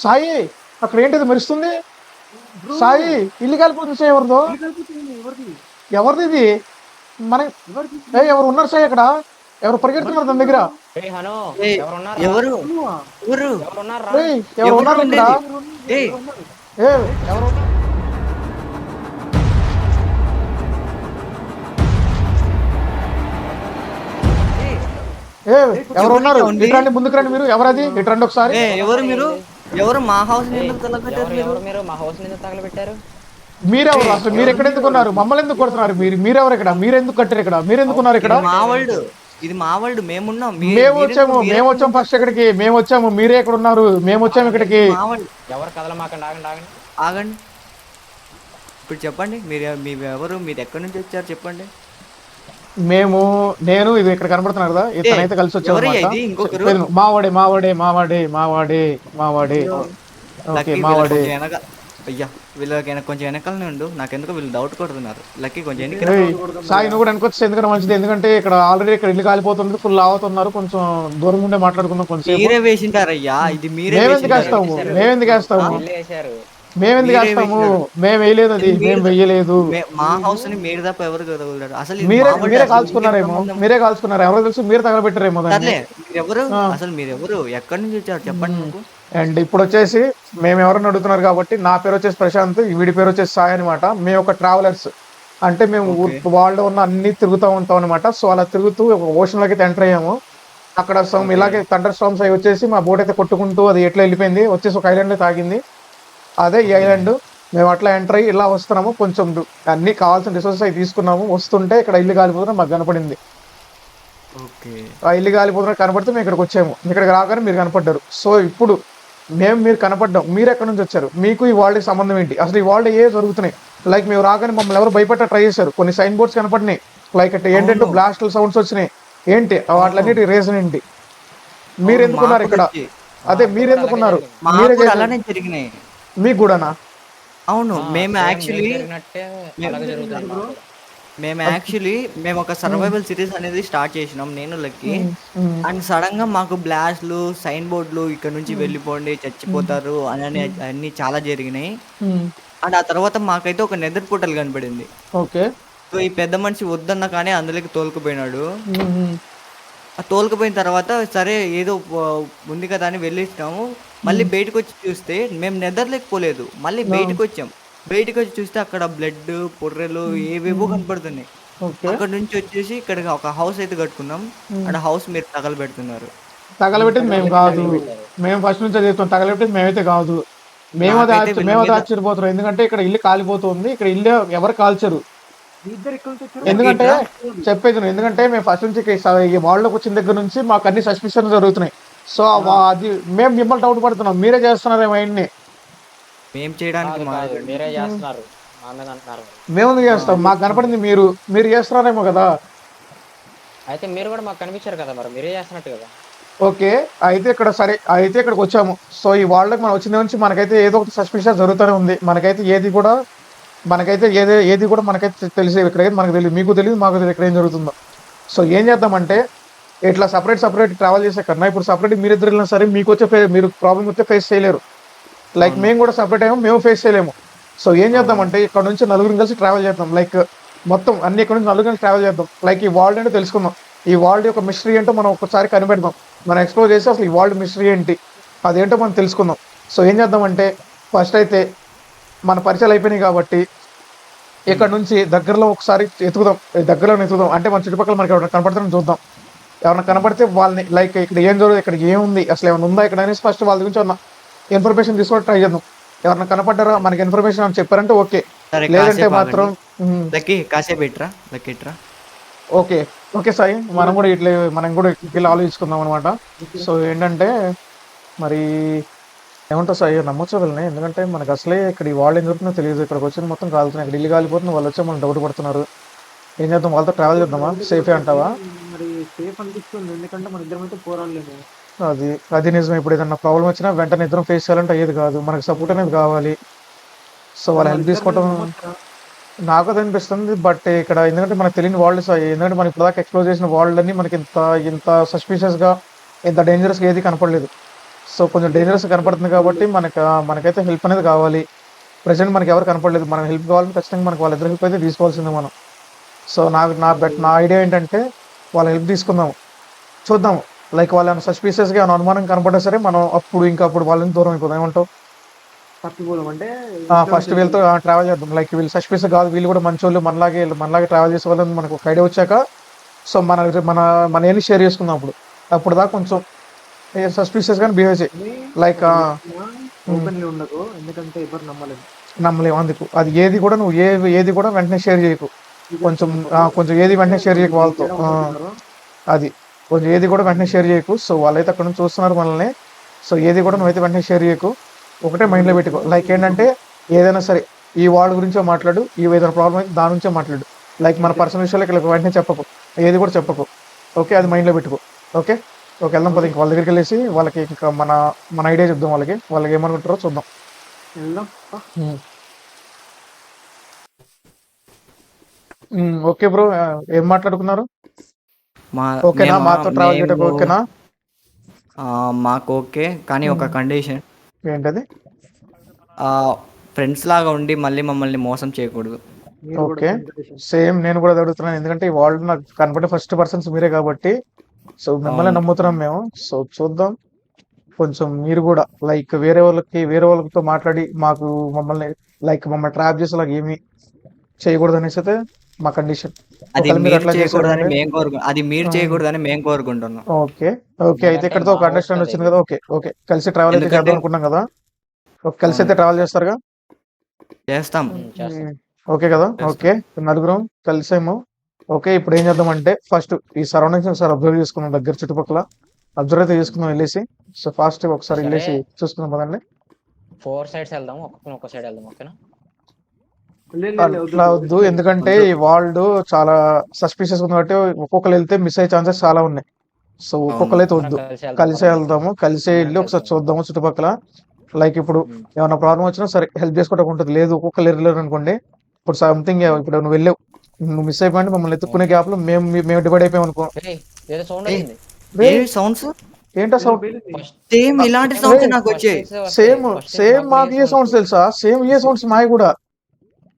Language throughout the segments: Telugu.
సాయి అక్కడ ఏంటిది మెరుస్తుంది? బ్రో సాయి ఇల్లు కాలిపోతుంది సాయి, ఎవరిదో? ఇల్లు కలిపిపోయింది. ఎవరిది? ఎవరిది ఇది? మన ఎవరిది? ఎవరు ఉన్నారు సాయి అక్కడ? ఎవరు పరిగెడుతున్నారు దాని దగ్గర? ఏయ్ హలో, ఏయ్, ఎవరున్నారా? ఎవరు నువ్వా? ఎవరు ఎవరున్నారా? ఎవరు ఎవరు ఉన్నారు ఇక్కడ? ఉండేది? ఏయ్, ఎవరు ఉన్నారు? ఏ ఎవరు ఉన్నారు? ఏ ఎవరు ఉన్నారు? ఎవరండి? ఇటు రండి, ముందుకు రండి. మీరు ఎవరది? ఇటు రండి ఒకసారి. ఎవరు మీరు? ఎవరు మా హౌస్ ఏయ్, ఎందుకు తలపెట్టారు ఎవరు మీరు? ఎవరు మీరు మా హౌస్ మీద తగలబెట్టారు? మీరెవరు అసలు? మీరు ఎక్కడ ఎందుకు ఉన్నారు? మమ్మల్ని ఎందుకు కొడుతున్నారు? మీరెవరు ఇక్కడ? మీరెందుకు కట్టారు ఇక్కడ? మీరెందుకు ఉన్నారు ఇక్కడ? ఇది మా వరల్డ్, ఇది మా వరల్డ్. మేమున్నాం. మేము వచ్చాం ఫస్ట్ ఇక్కడికి. మేము వచ్చాము, మీరే ఎక్కడ ఉన్నారు? మేము వచ్చాము ఇక్కడికి. మా వరల్డ్. ఎవరు కదలమాకండి, ఆగండి ఆగండి. ఆగండి, ఇప్పుడు చెప్పండి. మీ ఎవరు? మీరు ఎక్కడి నుంచి వచ్చారు చెప్పండి. నేను ఇది ఇక్కడ కనబడుతున్నారు కదా, ఇతనైతే కలిసి ఎవరయ్యా వచ్చాము. ఇది? ఇంకొకరు? మావాడే మావాడే మావాడే మావాడే మావాడే ఓకే లక్కీ మావాడే. కొంచెం వెనక. అయ్యా, వీళ్ళకి కొంచెం వెనకాలనే ఉండు. నాకెందుకో వీళ్ళు డౌట్ కొడుతున్నారు. లక్కీ కొంచెం వెనక. ఏయ్, సాయి నువ్వు కూడా వెనకొచ్చి ఎందుకంటే మంచిది. ఎందుకంటే ఇక్కడ ఆల్రెడీ ఇక్కడ ఇల్లు కాలిపోతుంది, ఫుల్ ఆవుతున్నారు. కొంచెం దూరం ఉండే మాట్లాడుకుందాం కొంచెం. మీరే వేసింటారయ్యా, ఇది మీరే మేమెందుకు వేసింటారు. వేస్తాము? మేమెందుకు వేస్తాము? ఇల్లు వేశారు. మేమెందుకు మీరే వేస్తాము? వేసినారు. మేము వేయలేదు, అది మేము వేయలేదు. మా హౌస్ ని మీరు తప్ప ఎవరు కదగలరు అసలు. ఇది మీరే మా వరల్డ్. మీరే అసలు కాల్చుకున్నారేమో, మీకే సంబంధం. మీరే కాల్చుకున్నారు. ఎవరో తెలుసు, మీరు తగలబెట్టారేమో దాన్ని. సర్లే, మీరెవరు? ఆ. అసలు మీరెవరు? ఎక్కడి నుంచి వచ్చారు చెప్పండి నాకు. అండ్ ఇప్పుడు వచ్చేసి మేము ఎవరైనా అడుగుతున్నారు కాబట్టి, నా పేరు వచ్చేసి ప్రశాంత్, వీడి పేరు వచ్చేసి సాయి అనమాట. మేము ఒక ట్రావెలర్స్, అంటే మేము వాళ్ళు ఉన్న అన్ని తిరుగుతూ ఉంటాం అనమాట. సో అలా తిరుగుతూ ఒక ఓషన్ లోకి ఎంటర్ అయ్యాము. అక్కడ ఇలాగే థండర్ స్టార్మ్స్ అవి వచ్చేసి మా బోట్ అయితే కొట్టుకుంటూ అది ఎట్లా వెళ్ళిపోయింది, వచ్చేసి ఒక ఐలాండ్ తాగింది. అదే ఈ ఐలాండ్. మేము అట్లా ఎంటర్ అయ్యి ఇలా వస్తున్నాము. కొంచెం అన్ని కావాల్సిన రిసోర్సెస్ అవి తీసుకున్నాము. వస్తుంటే ఇక్కడ ఇల్లు కాలిపోతున్నా మాకు కనపడింది. ఓకే, ఆ ఇల్లు కాలిపోతున్నా కనపడితే మేము ఇక్కడికి వచ్చాము. ఇక్కడికి రాగానే మీరు కనపడ్డారు. సో ఇప్పుడు మీరు కనపడ్డాం. మీరు ఎక్కడి నుంచి వచ్చారు? మీకు ఈ వరల్డ్కి సంబంధం ఏంటి? అసలు ఈ వరల్డ్ ఏ జరుగుతున్నాయి? లైక్ మేము రాగానే మమ్మల్ని ఎవరు భయపెట్ట ట్రై చేశారు. కొన్ని సైన్ బోర్డ్స్ కనపడినాయి, లైక్ అంటే ఏంటంటే బ్లాస్ట్ సౌండ్స్ వచ్చినాయి. ఏంటి వాటిలన్నిటి రీజన్ ఏంటి? మీరు ఎందుకున్నారు ఇక్కడ? అదే మీరు ఎందుకున్నారు? మీరే మాకు అలానే జరిగినాయి. మీకు కూడానా? అవును, ఆ, మేము సేమ్ యాక్చువల్లీ మీకు జరిగినట్టే అలాగే జరుగుతుంది మాకు కూడా. మేము ఒక సర్వైవల్ సిరీస్ అనేది స్టార్ట్ చేసినాం, నేను లక్కీ. అండ్ సడన్ గా మాకు బ్లాస్ట్లు, సైన్ బోర్డులు, ఇక్కడ నుంచి వెళ్ళిపోండి చచ్చిపోతారు అని అన్ని చాలా జరిగినాయి. అండ్ ఆ తర్వాత మాకైతే ఒక నెదర్ పోర్టల్ కనపడింది. ఓకే. సో ఈ పెద్ద మనిషి వద్దన్నా కానీ అందులోకి తోలుకుపోయినాడు. ఆ తోలుకుపోయిన తర్వాత సరే ఏదో ఉంది కదా అని వెళ్ళిస్తాము. మళ్ళీ బయటకు వచ్చి చూస్తే మేము నిద్రలేకపోలేదు. మళ్ళీ బయటకు వచ్చాం. బయటకు వచ్చి చూస్తే అక్కడ బ్లడ్, పొర్రెలు ఏవేవో కనపడుతున్నాయి. ఓకే. అక్కడ నుంచి వచ్చేసి ఇక్కడ ఒక హౌస్ అయితే కట్టుకున్నాం. అండ్ హౌస్ మీరు తగలబెడుతున్నారు. తగలబెట్టింది మేము కాదు. మేము ఫస్ట్ నుంచి చెప్తాం, తగలబెట్టింది మేమైతే కాదు. మేము అది ఆశ్చర్యపోతున్నాం. ఎందుకంటే ఇక్కడ ఇల్లు కాలిపోతుంది. ఇక్కడ ఇల్లు ఎవరు కాల్చరు. మీ ఇద్దరు ఎక్కడి నుంచి వచ్చారు? ఎందుకంటే చెప్పేది ఎందుకంటే మేము ఫస్ట్ నుంచి ఈ వాళ్ళకి వచ్చిన దగ్గర నుంచి మాకు అన్ని సస్పిషన్ జరుగుతున్నాయి. సో అది మేము మిమ్మల్ని డౌట్ పడుతున్నాం, మీరే చేస్తున్నారేమో ఆయన్ని. మేము చేయడానికి కాదు, కాదు, మీరే చేస్తున్నారు మా మీద అంటున్నారు. మేము ఎందుకు చేస్తాం? మాకు కనపడింది మీరు చేస్తున్నారేమో కదా. అయితే మీరు కూడా మాకు కనిపించారు కదా, మరి మీరే చేస్తున్నట్టు కదా. ఓకే, అయితే ఇక్కడ సరే, అయితే ఇక్కడికి వచ్చాము. సో ఈ వాళ్ళకి మనం వచ్చిన నుంచి మనకైతే ఏదో ఒకటి సస్పిషన్ జరుగుతూనే ఉంది. మనకైతే ఏది కూడా మనకైతే తెలిసి ఇక్కడైతే మనకు తెలియదు, మీకు తెలియదు, మాకు తెలియదు ఇక్కడ ఏం జరుగుతుందో. సో ఏం చేద్దామంటే ఇట్లా సపరేట్ ట్రావెల్ చేసే కన్నా ఇప్పుడు సపరేట్ మీరిద్దరు వెళ్ళినా సరే మీకు మీరు ప్రాబ్లం వస్తే ఫేస్ చేయలేరు. లైక్ మేము కూడా సపరేట్ అయ్యాము, మేము ఫేస్ చేయలేము. సో ఏం చేద్దామంటే ఇక్కడ నుంచి నలుగురు కలిసి ట్రావెల్ చేద్దాం. లైక్ మొత్తం అన్ని ఇక్కడ నుంచి నలుగురు కలిసి ట్రావెల్ చేద్దాం. లైక్ ఈ వరల్డ్ ఏంటో తెలుసుకుందాం. ఈ వరల్డ్ యొక్క మిస్టరీ ఏంటో మనం ఒకసారి కనిపెడదాం. మనం ఎక్స్ప్లోర్ చేసి అసలు ఈ వరల్డ్ మిస్టరీ ఏంటి అదేంటో మనం తెలుసుకుందాం. సో ఏం చేద్దామంటే ఫస్ట్ అయితే మన పరిచయాలు అయిపోయినాయి కాబట్టి ఇక్కడ నుంచి దగ్గరలో ఒకసారి దగ్గరలో ఎత్తుకుదాం. అంటే మన చుట్టుపక్కల మనకి ఎవరైనా కనపడుతుందని చూద్దాం. ఎవరైనా కనపడితే వాళ్ళని లైక్ ఇక్కడ ఏం జరుగుతుంది, ఇక్కడ ఏముంది, అసలు ఏమైనా ఉందా ఇక్కడ అనేసి ఫస్ట్ వాళ్ళ గురించి ఉన్న ఇన్ఫర్మేషన్ తీసుకోవడం ట్రై చేద్దాం. ఎవరైనా కనపడ్డారా మనకి ఇన్ఫర్మేషన్ అని చెప్పారంటే ఓకే, లేదంటే మాత్రం కాసేపు ఇట్రా. ఓకే ఓకే సాయి, మనం కూడా ఇట్లా ఆలోచించుకుందాం అనమాట. సో ఏంటంటే మరి ఏమంటావు సాయి, నమ్మొచ్చు వీళ్ళని? ఎందుకంటే మనకు అసలే ఇక్కడ ఈ వాళ్ళు ఏం జరుగుతుందో తెలియదు. ఇక్కడికి వచ్చింది మొత్తం కాలుతున్నాయి, ఇక్కడ ఇల్లు కాలిపోతుంది, వాళ్ళు వచ్చి మనం డౌట్ పడుతున్నారు. ఏం చేద్దాం? వాళ్ళతో ట్రావెల్ చేద్దామా? సేఫే అంటావా? మరి సేఫ్ అనిపిస్తుంది, ఎందుకంటే మన ఇద్దరం అయితే పోరాడలేము. అది నిజమే. ఇప్పుడు ఏదన్నా ప్రాబ్లం వచ్చినా వెంటనే ఇద్దరం ఫేస్ చేయాలంటే అయ్యేది కాదు, మనకు సపోర్ట్ అనేది కావాలి. సో వాళ్ళు హెల్ప్ తీసుకోవటం నాకు అది అనిపిస్తుంది. బట్ ఇక్కడ ఎందుకంటే మనకు తెలియని వరల్డ్ సాయి, ఎందుకంటే మనం ఇప్పుడు దాకా ఎక్స్ప్లోర్ చేసిన వరల్డ్ అన్ని మనకి ఇంత సస్పిషియస్గా ఇంత డేంజరస్గా ఏది కనపడలేదు. సో కొంచెం డేంజరస్ కనపడుతుంది కాబట్టి మనకైతే హెల్ప్ అనేది కావాలి. ప్రెసెంట్ మనకి ఎవరు కనపడలేదు. మనం హెల్ప్ కావాలంటే ఖచ్చితంగా మనకు వాళ్ళిద్దరు హెల్ప్ అయితే తీసుకోవాల్సిందే మనం. సో నా ఐడియా ఏంటంటే వాళ్ళ హెల్ప్ తీసుకుందాము, చూద్దాం. లైక్ వాళ్ళ సస్పీషియస్గా ఏమైనా అనుమానం కనపడ్డా సరే మనం అప్పుడు వాళ్ళని దూరం అయిపోదాం. ఏమంటావు? తప్పిపోదాం అంటే ఫస్ట్ వీళ్ళతో ట్రావెల్ చేద్దాం. లైక్ వీళ్ళు సస్పీషియస్ కాదు, వీళ్ళు కూడా మంచోళ్ళు, మనలాగే ట్రావెల్ చేసే వాళ్ళని మనకు ఒక ఐడియా వచ్చాక సో మన ఏమి షేర్ చేసుకుందాం. అప్పుడు దాకా కొంచెం సస్పీషియస్ గానే బిహేవ్ చేయి. లైక్ ఓపెన్లీ ఉండదు, ఎందుకంటే ఎవరు నమ్మలేదు. నమ్మలేము. అందుకు అది ఏది కూడా నువ్వు ఏది కూడా వెంటనే షేర్ చేయకు. కొంచెం ఏది వెంటనే షేర్ చేయకు వాళ్ళతో. అది కొంచెం ఏది కూడా వెంటనే షేర్ చేయకు. సో వాళ్ళైతే అక్కడ నుంచి చూస్తున్నారు మనల్ని. సో ఏది కూడా నువ్వైతే వెంటనే షేర్ చేయకు. ఒకటే మైండ్లో పెట్టుకో. లైక్ ఏంటంటే ఏదైనా సరే ఈ వాళ్ళ గురించే మాట్లాడు, ఏదైనా ప్రాబ్లం అయితే దాని నుంచే మాట్లాడు. లైక్ మన పర్సనల్ విషయాలు ఇక్కడ వెంటనే చెప్పకు, ఏది కూడా చెప్పకు. ఓకే, అది మైండ్లో పెట్టుకో. ఓకే ఓకే, వెళ్దాం పద. ఇంక వాళ్ళ దగ్గరికి వెళ్ళేసి వాళ్ళకి ఇంకా మన ఐడియా చెప్దాం. వాళ్ళకి ఏమనుకుంటారో చూద్దాం. వెళ్దాం. ఓకే బ్రో, ఏం మాట్లాడుకున్నారు? ఓకేనా? మేము మాతో ట్రావెల్ చేయడం ఓకేనా? మాకు ఓకే, కానీ ఒక కండిషన్. ఏంటది? ఫ్రెండ్స్ లాగా ఉండి మళ్ళీ మమ్మల్ని మోసం చేయకూడదు. మీరు కూడా ఓకే, సేమ్ నేను కూడా అడుగుతున్నాను. ఎందుకంటే ఈ వరల్డ్ నాకు కనపడే ఫస్ట్ పర్సన్స్ మీరే కాబట్టి సో మిమ్మల్ని అవును. నమ్ముతున్నాం మేము. సో చూద్దాం. కొంచెం మీరు కూడా లైక్ వేరే వాళ్ళతో మాట్లాడి మమ్మల్ని ట్రాప్ చేసేలాగా ఏమి చేయకూడదు అనేసి అయితే మా కండిషన్. అది ఒకవేళ మీరు మీరు అట్లా చేయకూడదని చేశారంటే మేము కోరుకుంటున్నాం. ఓకే ఓకే, అయితే ఇక్కడతో ఒక అండర్స్టాండ్ వచ్చింది కదా. ఓకే ఓకే, కలిసి ట్రావెల్ అయితే ఎందుకంటే చేద్దాం అనుకున్నాం కదా. కలిసి అయితే ట్రావెల్ చేస్తారుగా. చేస్తాం. చేస్తాం. ఓకే కదా. చేస్తాం. ఓకే, నలుగురం కలిసేమో. ఓకే, ఇప్పుడు ఏం చేద్దామంటే ఫస్ట్ ఈ సరౌండింగ్స్ ఒకసారి అబ్జర్వ్ చేసుకుందాం. దగ్గర చుట్టుపక్కల అబ్జర్వ్ అయితే చేసుకుందాం వెళ్ళేసి. సో ఫాస్ట్ ఒకసారి సరే. వెళ్ళేసి చూసుకుందాం పదండి. 4 sides వెళ్దాం, ఒక్కొక్క సైడ్ వెళ్దాం. ఓకేనా? అట్లా వద్దు, ఎందుకంటే ఈ వరల్డ్ చాలా సస్పీషియస్ ఉంది కాబట్టి ఒక్కొక్కరు వెళ్తే మిస్ అయ్యే ఛాన్సెస్ చాలా ఉన్నాయి. సో ఒక్కొక్కరు అయితే వద్దు, కలిసే వెళ్దాము. కలిసే వెళ్ళి ఒకసారి చూద్దాము చుట్టుపక్కల. లైక్ ఇప్పుడు ఏమైనా ప్రాబ్లం వచ్చినా సరే హెల్ప్ చేసుకోవడం ఉంటుంది. లేదు ఒక్కొక్కరు వెళ్ళలేరు అనుకోండి. ఇప్పుడు సంథింగ్ ఇప్పుడు నువ్వు వెళ్ళావు, నువ్వు మిస్ అయిపోయింది, మమ్మల్ని ఎత్తుకునే గ్యాప్ లో మేము డివైడ్ అయిపోయాం అనుకో. ఏదో సౌండ్ వచ్చింది. సౌండ్స్ ఏంటో సౌండ్? సేమ్ ఇలాంటి సౌండ్స్ నాకు వచ్చాయి. సేమ్ మాకు ఏ సౌండ్స్ తెలుసా? సేమ్ ఏ సౌండ్స్ మావి కూడా.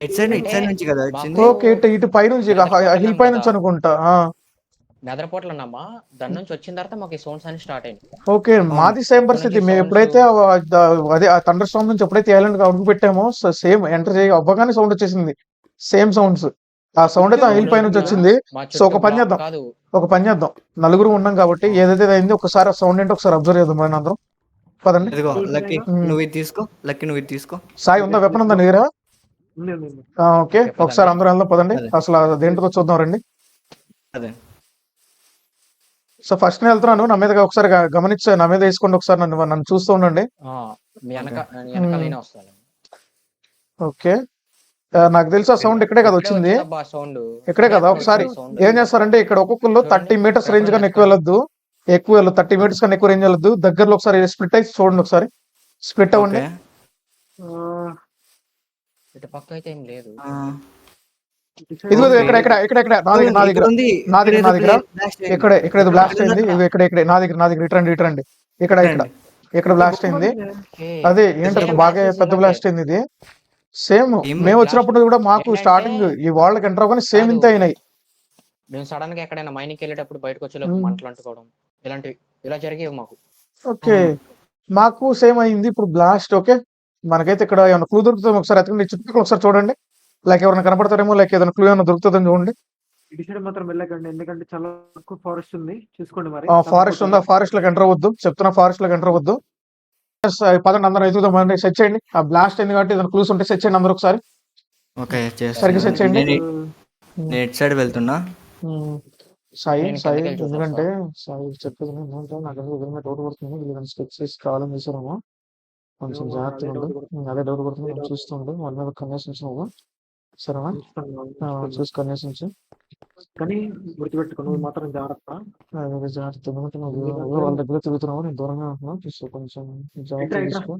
ఇట్ సైడ్ నుంచి కదా వచ్చింది. ఓకే, ఇటు పైనుంచి హిల్ పై నుంచి అనుకుంటా. నెదరపోట్లన్నమ్మా, దాని నుంచి వచ్చిన తర్వాత మాకు ఈ సౌండ్స్ అన్ని స్టార్ట్ అయింది. ఓకే, మాది సేమ్ పరిస్థితి. మేము ఎప్పుడైతే అదే ఆ థండర్ స్టార్మ్ నుంచి ఎప్పుడైతే ఐలాండ్ అడుగు పెట్టామో సేమ్ ఎంటర్ చేయ అవ్వగానే సౌండ్ వచ్చేసింది. Same sounds. ఆ సౌండ్ అయితే హిల్ పై నుంచి వచ్చింది. సో ఒక పని చేద్దాం, నలుగురు ఉన్నాం కాబట్టి ఏదైతే అయింది ఒకసారి ఆ సౌండ్ ఏంటో ఒకసారి అబ్జర్వ్ చేద్దాం మనం అందరం. పదండి. లక్కీ నువ్వు ఇది తీసుకో. సాయి ఉందా? వెపన్ ఉందా నీ దగ్గర? ఓకే, ఒకసారి అందరం వెళ్దాం పదండి. అసలు దేంట్లో చూద్దాం రండి. అదే సో ఫస్ట్ నేను వెళ్తున్నాను. నా మీద ఒకసారి గమనించా, నా మీద వేసుకోండి ఒకసారి. నన్ను చూస్తూ ఉండండి. మీ వెనకాలనే వస్తాను. ఓకే, నాకు తెలుసు ఆ సౌండ్ ఇక్కడే కదా వచ్చింది. ఇక్కడే కదా. ఒకసారి ఏం చేస్తారంటే ఇక్కడ ఒక్కొక్కరు 30 meters రేంజ్ కన్నా ఎక్కువ వెళ్ళొద్దు. 30 meters కన్నా ఎక్కువ రేంజ్ వెళ్ళొద్దు. దగ్గరలో ఒకసారి స్ప్లిట్ అయితే చూడండి. ఒకసారి స్ప్లిట్ అవ్వండి. ఇటు పక్క అయితే ఏం లేదు. ఇదిగో ఇక్కడ నా దగ్గర ఇక్కడ బ్లాస్ట్ అయింది. ఇక్కడ నా దగ్గర ఇట్రండి. ఇక్కడ బ్లాస్ట్ అయింది. అదే ఏంటో బాగా పెద్ద బ్లాస్ట్ అయింది ఇది. సేమ్ మేము వచ్చినప్పుడు కూడా మాకు స్టార్టింగ్ ఈ వాళ్ళకి ఎంటర్ అవ్వగానే సేమ్ ఇంత అయినాయి. మేము సడన్ గా ఎక్కడైనా మైనింగ్ వెళ్ళేటప్పుడు బయటకు వచ్చేలోపు మంటలు అంటుకోవడం ఇలాంటివి ఇలా జరిగేవి మాకు. ఓకే, మాకు సేమ్ అయింది ఇప్పుడు బ్లాస్ట్. ఓకే, మనకైతే ఇక్కడ ఏమైనా క్లూ దొరుకుతుంది ఒకసారి ఎతకండి. చుట్టుపక్కల ఒకసారి చూడండి. లైక్ ఎవరైనా కనపడతారేమో, లైక్ ఏదైనా క్లూ ఏమైనా దొరుకుతుందని చూడండి. ఇటు సైడ్ మాత్రం వెళ్ళకండి, ఎందుకంటే చాలా ఎక్కువ ఫారెస్ట్ ఉంది. చూసుకోండి మరి. ఫారెస్ట్ ఉందా? ఫారెస్ట్ లోకి ఎంటర్ అవ్వద్దు చెప్తున్నా. ఫారెస్ట్ లోకి ఎంటర్ అవ్వద్దు. పదండి అందరూ ఎదుగుదాం. సెట్ చేయండి. ఆ బ్లాస్ట్ అయింది కాబట్టి ఏదైనా క్లూస్ ఉంటే సెట్ చేయండి అందరూ ఒకసారి. ఓకే, సరిగ్గా సెట్ చేయండి. నేను ఇటు సైడ్ వెళ్తున్నా. సాయి ఎందుకంటే సాయి చెప్పేది నాకు డౌట్ పడుతుంది. వీళ్ళు స్కెచ్ చేసి కావాలని చేశారేమో. కొంచెం జాగ్రత్తగా ఉండు. అదే డౌట్ పడుతుంది. మనం చూస్తుండే వాళ్ళ మీద కన్నేషన్స్ నువ్వు సరేనా? చూసి కన్నేషన్స్. కానీ గుర్తుపెట్టుకో, నువ్వు మాత్రం జాగ్రత్త. జాగ్రత్త, ఎందుకంటే నువ్వు వాళ్ళ దగ్గర తిరుగుతున్నావు, నేను దూరంగా ఉంటున్నావు. సో కొంచెం జాగ్రత్త తీసుకో.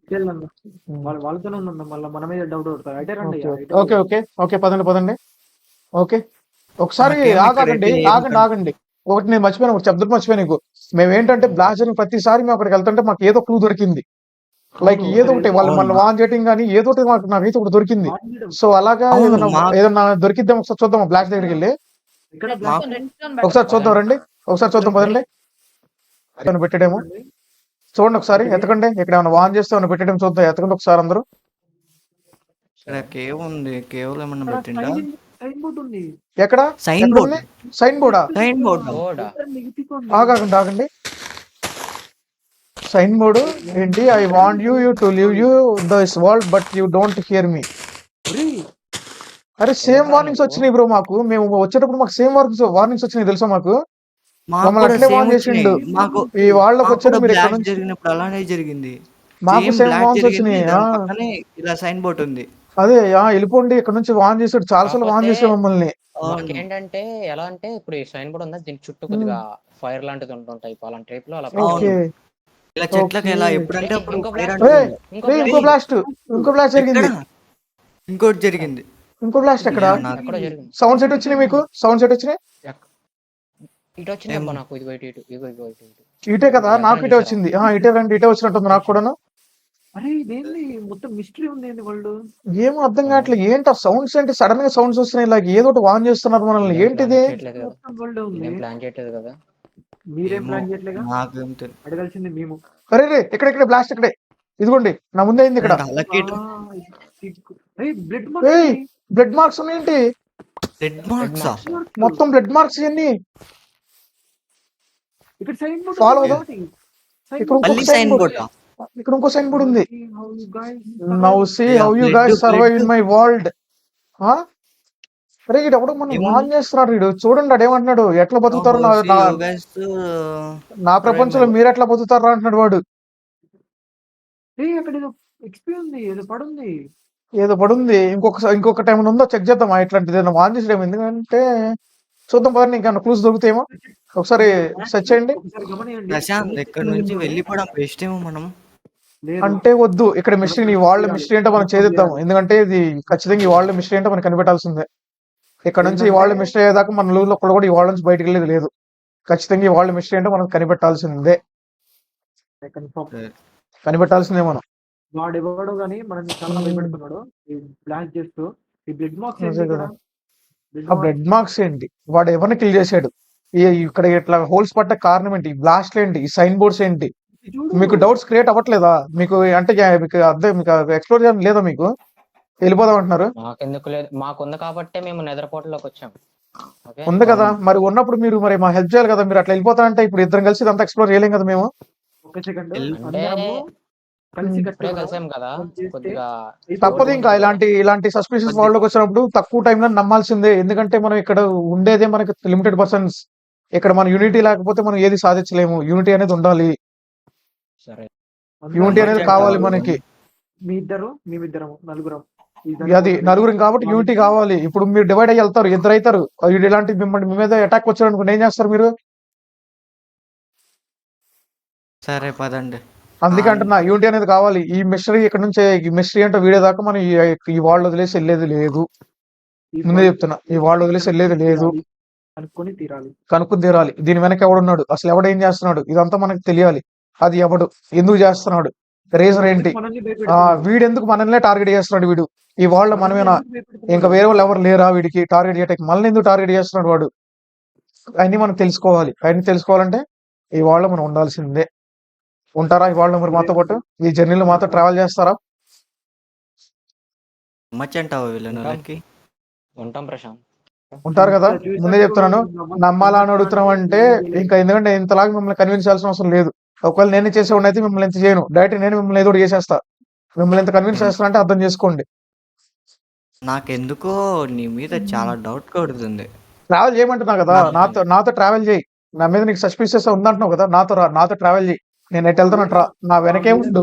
వాళ్ళతోనే ఉన్నాం, మళ్ళీ మన మీద డౌట్ పడతారు. అయితే రండి. ఓకే పదండి. ఓకే ఒకసారి ఆగండి. ఒకటి నేను మర్చిపోయాను, ఒకటి చెప్తాను మర్చిపోయాను నీకు. మేము ఏంటంటే బ్లాస్ట్ జరిగిన ప్రతిసారి మేము అక్కడికి వెళ్తుంటే మాకు ఏదో క్లూ దొరికింది. లైక్ అవును, ఏదో ఒకటి వాళ్ళు అవును. మనల్ని వాన్ చేయటం కానీ ఏదో ఒకటి నాకైతే ఒకటి దొరికింది. వాన్ చేయడం. సో అలాగా అవును, ఏదన్నా దొరికిద్దాం ఒకసారి చూద్దాం బ్లాస్ట్ దగ్గరికి వెళ్ళి. ఇక్కడ మాకు- ఒకసారి చూద్దాం రండి, ఒకసారి చూద్దాం పదండి. ఏమైనా పెట్టడేమో చూడండి ఒకసారి, ఎతకండి. ఇక్కడ ఏమైనా వాన్ చేస్తే ఏమైనా పెట్టడం చూద్దాం, ఎతకండి ఒకసారి అందరూ. ఇక్కడ కేవ్ ఉంది, కేవ్ లో ఏమన్నా పెట్టిండా? సైన్ బోర్డ్ ఉంది. ఎక్కడ సైన్ ఎక్కడ బోర్డ్, ఉంది? సైన్ బోర్డా? Sign board. ఓడా మిగిలిపోండి. ఆగండి ఆగండి. సైన్ బోర్డు ఏంటి? I want you to live you this world but you don't hear me. ఒరేయ్, అరే సేమ్ ఎవరురా వార్నింగ్స్ నువ్వు? వచ్చినాయి బ్రో మాకు. మేము వచ్చేటప్పుడు మాకు సేమ్ వార్నింగ్స్ వచ్చినాయి తెలుసా మాకు. మాకు మమ్మల్ని కూడా అట్లే సేమ్ వార్న్ చేసిండు. వచ్చినాయి. మాకు ఈ వాళ్ళకి మాకు వచ్చారు కూడా మీరు ఎక్కడ బ్లాస్ట్ నుంచి. జరిగినప్పుడు అలానే జరిగింది. మాకు సేమ్ సేమ్ బ్లాస్ట్ వార్న్స్ జరిగింది, వచ్చినాయి. దాని పక్కనే ఇలా సైన్ బోర్డ్ ఉంది. అదే వెళ్ళిపోండి ఇక్కడ నుంచి వార్న్ చేసాడు, చాలా సార్లు వార్న్ కాకపోతే చేసాడు మమ్మల్ని. అవును. మాకేంటంటే ఎలా అంటే ఇప్పుడు ఈ సైన్ బోర్డ్ ఉందా, దీని చుట్టూ కొద్దిగా ఫైర్ లాంటిది ఉంటుంటాయి, అలాంటి టైప్ లో అలా అవును. ఓకే ఇలా చెట్లకి ఎలా ఓకే. ఎప్పుడంటే అప్పుడు ఇంకో fire blast అంటుంది. ఇంకో బ్లాస్ట్, ఇంకో బ్లాస్ట్ జరిగింది. ఎక్కడ? ఇంకోటి జరిగింది. ఇంకో బ్లాస్ట్ ఎక్కడ? నాకు ఎక్కడో జరిగింది. సౌండ్ సెట్ వచ్చినాయి మీకు, సౌండ్ సెట్ వచ్చినాయి. ఇటు వచ్చింది అబ్బా నాకు, ఇది ఇటు ఇగో ఇగో ఇటు ఇటు. ఇటే కదా, నాకు ఇటే వచ్చింది. ఇటే రండి, ఇటే వచ్చినట్టుంది నాకు కూడాను. అరే ఇదేంది మొత్తం మిస్టరీ ఉంది ఏంది వాళ్ళు. ఏమో అర్థం కావట్లేదు ఏంటి ఆ సౌండ్స్, ఏంటి సడన్ గా సౌండ్స్ వస్తున్నాయి, ఇలా ఏదో ఒకటి వాన్ చేస్తున్నారు మనల్ని. ఇదేం ఏంటిది? ప్లాన్ చేయట్లేదు కదా, మొత్తం వరల్డ్ ఉంది. ఇదేం ప్లాన్ చేయట్లేదు కదా. మీరేం ఏమో, ప్లాన్ చేయట్లేగా, నాకేం తెలియదు. అడగాల్సింది మేము. అరే రే ఇక్కడ బ్లాస్ట్ ఇక్కడే, ఇదిగోండి నా ముందే అయింది ఇక్కడ. బ్లడ్ ఏయ్ బ్లడ్ మార్క్స్ ఉన్నాయేంటి? Red marks. మొత్తం బ్లడ్ మార్క్స్ ఇవన్నీ. ఇక్కడ సైన్ బోర్డ్ Follow అవుదాం. ఇక్కడ మళ్ళీ ఇంకొక సైన్ sign బోర్డ్. ఇక్కడ ఇంకో సైన్ బోర్డ్ ఉంది. Now see Yeah, how you blood, guys survive in blood. My world. అరే వీడు ఎవడో మనం ఏమన్నా? వాన్ చేస్తున్నాడు వీడు. చూడండి వాడు ఏమంటున్నాడు, ఎట్లా బతుకుతారు Oh, see you guys, నా ప్రపంచంలో మీరు ఎట్లా బతుకుతారా అంటున్నాడు వాడు. అక్కడ ఏదో ఎక్స్పీ ఉంది, ఏదో పడుంది. ఏదో పడుంది. ఇంకొక టైం ఉందో చెక్ చేద్దాం ఇట్లాంటిది ఏదైనా వాన్ చేసేయడం. ఎందుకంటే చూద్దాం పదండి, ఇంకా క్లూస్ దొరుకుతాయేమో ఒకసారి సెర్చ్ చేయండి. ఒకసారి గమనియండి. ప్రశాంత్ ఇక్కడ నుంచి వెళ్ళిపోవడం బెస్ట్ ఏమో మనం. లేదు. అంటే వద్దు, ఇక్కడ మిస్టరీ, ఈ వాళ్ళ మిస్టరీ ఏంటో మనం చేద్దాం. ఎందుకంటే ఇది ఖచ్చితంగా ఈ వాళ్ళ మిస్టరీ ఏంటో మనం కనిపెట్టాల్సిందే. ఇక్కడ నుంచి ఈ వాళ్ళ మిస్టరీ అయ్యేదాకా మన లూలో ఒక్కడు కూడా ఈ వాళ్ళ నుంచి బయటకు వెళ్ళేది లేదు. ఖచ్చితంగా ఈ వాళ్ళ మిస్టరీ ఏంటో మనం కనిపెట్టాల్సిందే, కనిపెట్టాల్సిందే మనం. వాడు ఎవడో గానీ మనల్ని చాలా భయపెడుతున్నాడు ఈ బ్లాస్ట్ చేస్తూ. ఈ బ్లడ్ మార్క్స్ అదే కదా. ఆ బ్లడ్ మార్క్స్ ఏంటి, వాడు ఎవరిని కిల్ చేశాడు, ఇక్కడ ఇట్లా హోల్స్ పట్ట కారణం ఏంటి, ఈ బ్లాస్ట్ ఏంటి, ఈ సైన్ బోర్డ్స్ ఏంటి, మీకు డౌట్స్ క్రియేట్ అవ్వట్లేదా మీకు? అంటే మీకు అర్థం, మీకు ఎక్స్ప్లోర్ చేయడం లేదా? మీకు వెళ్ళిపోదాం అంటున్నారు. మాకెందుకు లేదు, మాకుంది కాబట్టే మేము నెదర్పోర్ట్లోకి వచ్చాం. ఓకే ఉంది కదా, మరి ఉన్నప్పుడు మీరు మరి మా హెల్ప్ చేయాలి కదా. మీరు అట్లా వెళ్ళిపోతారంటే ఇప్పుడు ఇద్దరం కలిసి ఇదంతా ఎక్స్ప్లోర్ చేయలేం కదా మేము. ఒక సెకండ్ అంటే కలిసి ఇప్పుడే కలిసాం కదా కొద్దిగా. తప్పదు ఇంకా ఇలాంటి సస్పిషియస్ వరల్డ్ లోకి వచ్చినప్పుడు తక్కువ టైంలో నమ్మాల్సిందే. ఎందుకంటే మనం ఇక్కడ ఉండేదే మనకి లిమిటెడ్ పర్సన్స్. ఇక్కడ మన యూనిటీ లేకపోతే మనం ఏది సాధించలేము. యూనిటీ అనేది ఉండాలి, సరే యూనిటీ అనేది కావాలి మనకి. మీ ఇద్దరు మేమిద్దరము నలుగురం. అది నలుగురం కాబట్టి యూనిటీ కావాలి. ఇప్పుడు మీరు డివైడ్ అయ్యి వెళ్తారు, ఇద్దరు అవుతారు. వీడు ఇలాంటి మిమ్మల్ని మీ మీద అటాక్ వచ్చాడు అనుకోండి, ఏం చేస్తారు మీరు? సరే పదండి. అందుకే అంటున్నా యూనిటీ అనేది కావాలి. ఈ మిస్టరీ ఇక్కడ నుంచి, ఈ మిస్టరీ అంటే వీడే దాకా మనం ఈ వరల్డ్ వదిలేసి వెళ్ళేది లేదు. ముందే చెప్తున్నా, ఈ వరల్డ్ వదిలేసి వెళ్ళేది లేదు. కనుక్కొని తీరాలి. కనుక్కుని తీరాలి. దీని వెనక ఎవడున్నాడు, అసలు ఎవడు ఏం చేస్తున్నాడు, ఇదంతా మనకు తెలియాలి. అది ఎవడు, ఎందుకు చేస్తున్నాడు, రీజన్ ఏంటి, మనల్ని భయపెడుతున్నాడు. వీడెందుకు మనల్నే టార్గెట్ చేస్తున్నాడు, వీడు ఈ వరల్డ్ మనమేనా, ఇంకా వేరే వాళ్ళు ఎవరు లేరా వీడికి టార్గెట్ చేయడానికి, మనల్ని ఎందుకు టార్గెట్ చేస్తున్నాడు వాడు, అన్ని మనం తెలుసుకోవాలి. అన్ని తెలుసుకోవాలంటే ఈ వరల్డ్ మనం ఉండాల్సిందే. ఉంటారా ఈ వరల్డ్ మరి మాతో పాటు, ఈ జర్నీలో మాతో ట్రావెల్ చేస్తారా? మచ్ అంటావా వీళ్ళకి? ఉంటాం ప్రశాంత్. ఉంటారు కదా. ముందే చెప్తున్నాను, నమ్మాలా అని అడుగుతున్నాం అంటే ఇంకా, ఎందుకంటే ఇంతలాగా మిమ్మల్ని కన్విన్స్ చేయాల్సిన అవసరం లేదు. ఒకవేళ నేనే చేసేవాడిని అయితే మిమ్మల్ని ఎంత చేయను, డైరెక్ట్ నేను మిమ్మల్ని ఏదో ఒకటి చేసేస్తా. మిమ్మల్ని ఎంత కన్విన్స్ చేస్తున్నా అంటే అర్థం చేసుకోండి. నాకెందుకో నీ మీద చాలా డౌట్ కొడుతుంది. ట్రావెల్ చేయమంటున్నా కదా, నాతో ట్రావెల్ చేయి. నా మీద నీకు సస్పిషియస్ ఉందంటున్నావు కదా, నాతో ట్రావెల్ చేయి. నేను ఎటు వెళ్తానంటరా, నా వెనకే ఉండు.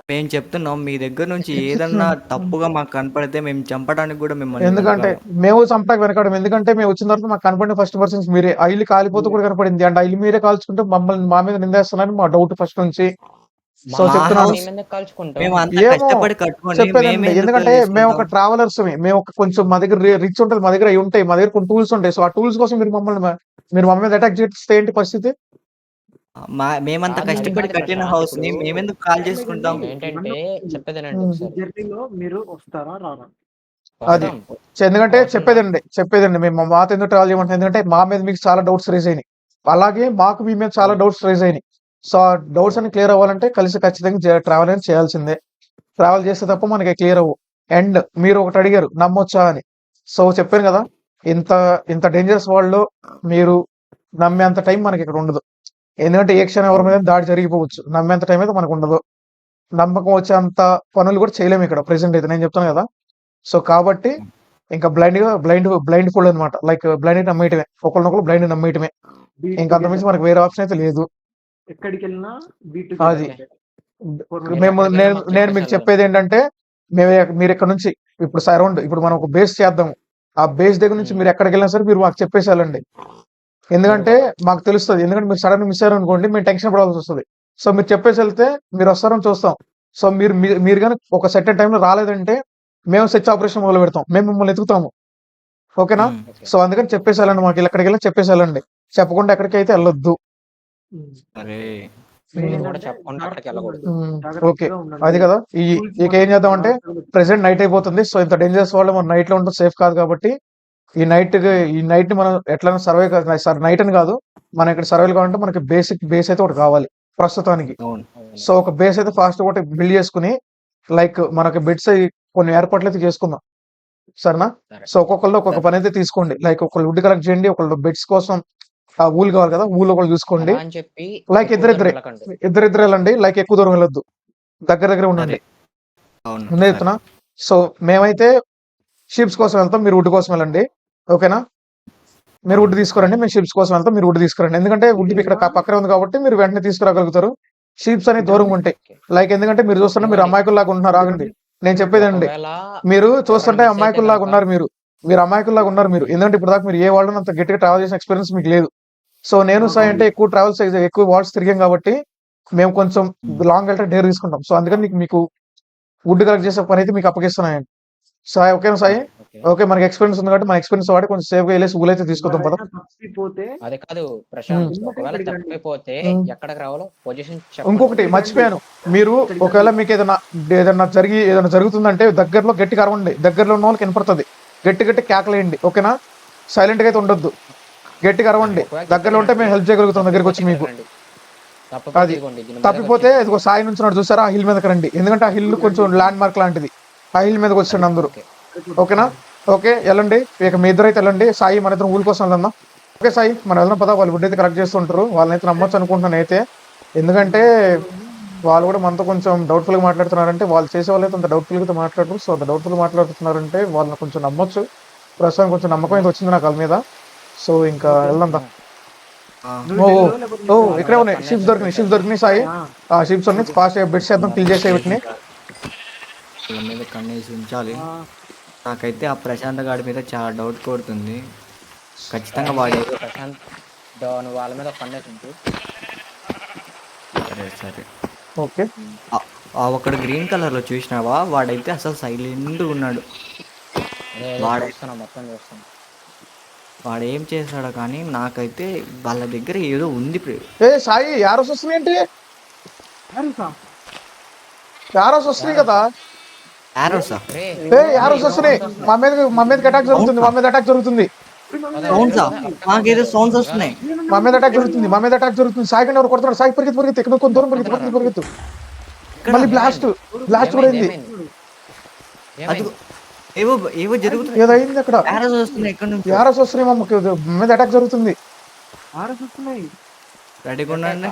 మేము చెప్తున్నాం మీ దగ్గర నుంచి ఏదన్నా తప్పుగా మాకు కనపడితే మేము చంపడానికి కూడా మిమ్మల్ని ఎందుకంటే మేము చంపడానికి వెనకాడం. ఎందుకంటే మేము వచ్చిన తర్వాత మాకు కనపడిన ఫస్ట్ పర్సన్స్ మీరే. ఆ ఇల్లు కాలిపోతూ కూడా కనపడింది. అంటే ఆ ఇల్లు మీరే కాల్చుకుంటే మమ్మల్ని మా మీద నిందేస్తున్నారని మా డౌట్ ఫస్ట్ నుంచి. సో మా చెప్తున్నాను. house మేమెందుకు కాల్చుకుంటాం? మేము అంత ఏమో కష్టపడి కట్టుకొని చెప్పేదండి, మేమెందుకు ఎందుకంటే మేము ఒక తీసుకుంటాం? ట్రావెలర్స్, మేము ఒక కొంచెం మా దగ్గర రిచ్ ఉంటుంది, మా దగ్గర అవి ఉంటాయి, మా దగ్గర కొన్ని టూల్స్ ఉంటాయి. సో ఆ టూల్స్ కోసం మీరు మమ్మల్ని మీద అటాక్ చేస్తే ఏంటి పరిస్థితి? మేమంత కాదు, అది కష్టపడి కాదు కట్టిన ప్రశాంత్. హౌస్ ని ఇప్పుడు మేమెందుకు కాల్ చేసుకుంటాం? ఏంటంటే చెప్పేదేనండి ఉమ్. ఈ ఒకసారి. జర్నీలో మీరు వస్తారా రారా? అది వస్తాం. ఎందుకంటే అవసరం చెప్పేదండి మేము మా మాతో ఎందుకు ట్రావెల్ చేయమంటాం, ఎందుకంటే మా మీద మీకు చాలా డౌట్స్ రేజ్ అయినాయి, అలాగే మాకు మీ మీద చాలా డౌట్స్ రేజ్ అయినాయి. సో ఆ డౌట్స్ అన్ని క్లియర్ అవ్వాలంటే కలిసి ఖచ్చితంగా ట్రావెల్ అనేది చేయాల్సిందే. ట్రావెల్ చేస్తే తప్ప మనకి క్లియర్ అవ్వు. అండ్ మీరు ఒకటి అడిగారు నమ్మొచ్చా అని. సో చెప్పాను కదా, ఇంత ఇంత డేంజరస్ వరల్డ్ లో మీరు నమ్మేంత టైం మనకి ఇక్కడ ఉండదు. ఎందుకంటే ఏ క్షణం ఎవరి మీద దాడి జరిగిపోవచ్చు, నమ్మేంత టైం అయితే మనకు ఉండదు. నమ్మకం వచ్చేంత పనులు కూడా చేయలేము ఇక్కడ ప్రెసెంట్ అయితే, నేను చెప్తాను కదా. సో కాబట్టి ఇంకా బ్లైండ్ ఫుల్ అనమాట, లైక్ బ్లైండ్ నమ్మేయటమే, ఒకరినొకరు బ్లైండ్ నమ్మేయటమే, Be ఇంకా అంతమించి together. మనకు వేరే ఆప్షన్ అయితే లేదు. ఎక్కడికి వెళ్ళినా బీ అది. టుగెదర్. మేము ఎక్కడికి నేను వెళ్ళినా నేను మీకు మాకు చెప్పేది ఏంటంటే, మీరు ఇక్కడ నుంచి ఇప్పుడు ఇప్పుడు మనం ఒక బేస్ చేద్దాము, ఆ బేస్ దగ్గర నుంచి మీరు ఎక్కడికి వెళ్ళినా సరే మీరు మాకు చెప్పేసి వెళ్ళండి. ఎందుకంటే మాకు తెలుస్తుంది, ఎందుకంటే మీరు సడన్ మిస్ అయ్యారు అనుకోండి మేము టెన్షన్ పడాల్సి వస్తుంది. సో మీరు చెప్పేసి వెళ్తే మీరు వస్తారని చూస్తాం. సో మీరు కానీ ఒక సెకండ్ టైంలో రాలేదంటే మేము సెర్చ్ ఆపరేషన్ మొదలు పెడతాం, మేము మిమ్మల్ని ఎతుకుతాము. ఓకేనా? సో అందుకని చెప్పేసి వెళ్ళండి, మాకు ఎక్కడికి వెళ్ళి చెప్పేసి వెళ్ళండి, చెప్పకుండా ఎక్కడికి అయితే వెళ్ళొద్దు. అరే మీరు కూడా చెప్పకుండా అక్కడికి వెళ్ళకూడదు. ఓకే, అది కదా. ఇక ఏం చేద్దామంటే ప్రెసెంట్ నైట్ అయిపోతుంది. సో ఇంత డేంజరస్ వాళ్ళు మనం నైట్ లో ఉండడం సేఫ్ కాదు కాబట్టి ఈ నైట్ ని మనం ఎట్లా సర్వే నైట్ అని కాదు, మనం ఇక్కడ సర్వైవ్ కావాలంటే మనకి బేస్ అయితే ఒకటి కావాలి ప్రస్తుతానికి. అవును. సో ఒక బేస్ అయితే ఫాస్ట్ ఒకటి బిల్డ్ చేసుకుని, లైక్ మనకి బెడ్స్ కొన్ని ఏర్పాట్లు అయితే చేసుకుందాం, సరేనా? సరే. సో ఒక్కొక్కళ్ళు ఒక్కొక్క పని అయితే తీసుకోండి, లైక్ ఒకళ్ళు వుడ్ కలెక్ట్ చేయండి, ఒకళ్ళు బెడ్స్ కోసం ఆ ఊలు కావాలి కదా, ఊళ్ళు ఒకళ్ళు చూసుకోండి. అలా అని చెప్పి లైక్ ఎక్కువ దూరం ఇద్దరిద్దరే వెళ్ళకండి. వెళ్ళండి, లైక్ ఎక్కువ దూరం వెళ్ళొద్దు, దగ్గర ఉండండి. అవును. ముందే చెప్తున్నా. సో మేమైతే షిప్స్ కోసం వెళ్తాం, మీరు వుడ్ కోసం వెళ్ళండి. ఓకేనా? మీరు వుడ్ తీసుకురండి, మేము షిప్స్ కోసం వెళ్తాం, మీరు వుడ్ తీసుకురండి. ఎందుకంటే వుడ్ ఇక్కడ పక్కనే ఉంది కాబట్టి మీరు వెంటనే తీసుకురాగలుగుతారు. షిప్స్ అనేది దూరంగా ఉంటాయి, లైక్ ఎందుకంటే మీరు చూస్తున్నా మీరు అమాయకుల్లాగా ఉంటున్నారు. ఆగండి, నేను చెప్పేదండి, ఒకవేళ మీరు చూస్తుంటే ఎవరైనా miss అయితే అమాయకుల్లాగా గనుక ఉన్నారు, మీరు అమాయకుల్లాగా ఉన్నారు మీరు. ఎందుకంటే ఇప్పుడు దాకా మీరు ఏ వాళ్ళు అంత గట్టిగా ట్రావెల్ చేసిన ఎక్స్పీరియన్స్ మీకు లేదు. సో నేను సాయి అంటే ఎక్కువ ట్రావెల్స్ ఎక్కువ వాల్స్ తిరిగాం కాబట్టి మేము కొంచెం లాంగ్ వెళ్తే డేర్ తీసుకుంటాం. సో అందుకని మీకు వుడ్ కలెక్ట్ చేసే పని అయితే మీకు అప్పగిస్తున్నాయండి. సాయి ఓకేనా సాయి? ఓకే, మనకి ఎక్స్పీరియన్స్ ఉంది కాబట్టి మన ఎక్స్పీరియన్స్ వాడి కొంచెం సేఫ్ గా వెళ్ళేసి ఊళ్ళైతే తీసుకొద్దాం పద. తప్పిపోతే అది కాదు ప్రశాంత్, ఉమ్. ఒకవేళ ఇక్కడికి రండి. తప్పిపోతే ఉమ్. ఎక్కడికి రావాలో పొజిషన్ ఇంకొకటి మర్చిపోయాను, మీరు ఒకవేళ మీకు ఏదైనా జరుగుతుందంటే దగ్గరలో గట్టిగా అరవండి, దగ్గరలో ఉన్న వాళ్ళకి వినపడుతుంది, గట్టి కేకలేయండి. ఓకేనా? సైలెంట్ గా అయితే ఉండొద్దు, గట్టిగా అరవండి. దగ్గరలో ఉంటే మేము హెల్ప్ చేయగలుగుతాం దగ్గరికి వచ్చి మీకు. అది తప్పిపోతే ఇదిగో సాయి నుంచి చూసారా, ఆ హిల్ మీదకి రండి, ఎందుకంటే ఆ హిల్ కొంచెం ల్యాండ్ మార్క్ లాంటిది, ఆ హిల్ మీదకి వచ్చండి అందరూ. ఓకేనా? ఓకే వెళ్ళండి, ఇక మీ ఇద్దరు అయితే వెళ్ళండి, సాయి మన ఇద్దరు ఊళ్ళ కోసం వెళ్దాం. ఓకే సాయి, మనం వెళ్దాం పదా, వాళ్ళు వుడ్ అయితే కరెక్ట్ చేస్తుంటారు, వాళ్ళని అయితే నమ్మొచ్చు అనుకుంటున్నాను అయితే, ఎందుకంటే వాళ్ళు కూడా మనతో కొంచెం డౌట్ఫుల్ గా మాట్లాడుతున్నారంటే, వాళ్ళు చేసే వాళ్ళు అయితే అంత డౌట్ఫుల్ గా మాట్లాడరు. సో అంత డౌట్ఫుల్ మాట్లాడుతున్నారంటే వాళ్ళని కొంచెం నమ్మొచ్చు. ప్రస్తుతం కొంచెం నమ్మకం అయితే వచ్చింది నాకు వాళ్ళ మీద. సో ఇంకా వెళ్దాం దా. ఓ ఇక్కడే ఉన్నాయి షిప్స్ దొరికినాయి సాయి, ఆ షిప్స్ ఉన్నాయి, ఫాస్ట్ బెడ్స్ చేద్దాం, కిల్ చేసే వీటిని. వాళ్ళ మీద కన్నేసి ఉంచాలి. నాకైతే ఆ ప్రశాంత్ గాడి మీద చాలా డౌట్ కొడుతుంది. ఖచ్చితంగా వాడే. ప్రశాంత్ నువ్వు వాళ్ళ మీద పన్నేసి ఉంచు. సరే ఓకే, ఆ ఒకడు గ్రీన్ కలర్ లో చూసినావా, వాడైతే అసలు సైలెంట్ ఉన్నాడు. మొత్తం చూస్తాను. వాడు ఏం చేశాడో కానీ నాకైతే వాళ్ళ దగ్గర ఏదో ఉంది. ఏ సాయి యారోస్ వస్తున్నాయి ఏంటి? యారోస్ వస్తున్నాయి కదా, యారోసా? యారోస్ వస్తున్నాయి, మా మీద అటాక్ జరుగుతుంది, మా మీద అటాక్ జరుగుతుంది, సౌండ్సా? నాకేదో సౌండ్స్ వస్తున్నాయి. మా మీద అటాక్ జరుగుతుంది. సాయి కంటే ఎవరు కొడుతున్నారు? సాయి పరిగెత్తు, ఇక్కడ కొంత దూరం పరిగెత్తు. మళ్ళీ బ్లాస్ట్ కూడా అయింది, అది ఏవో జరుగుతుంది. ఏదో అయింది అక్కడ, యారోస్ వస్తున్నాయి. ఇక్కడ నుంచి యారోస్ వస్తున్నాయి, మా మీద అటాక్ జరుగుతుంది. రెడీగా ఉండండి.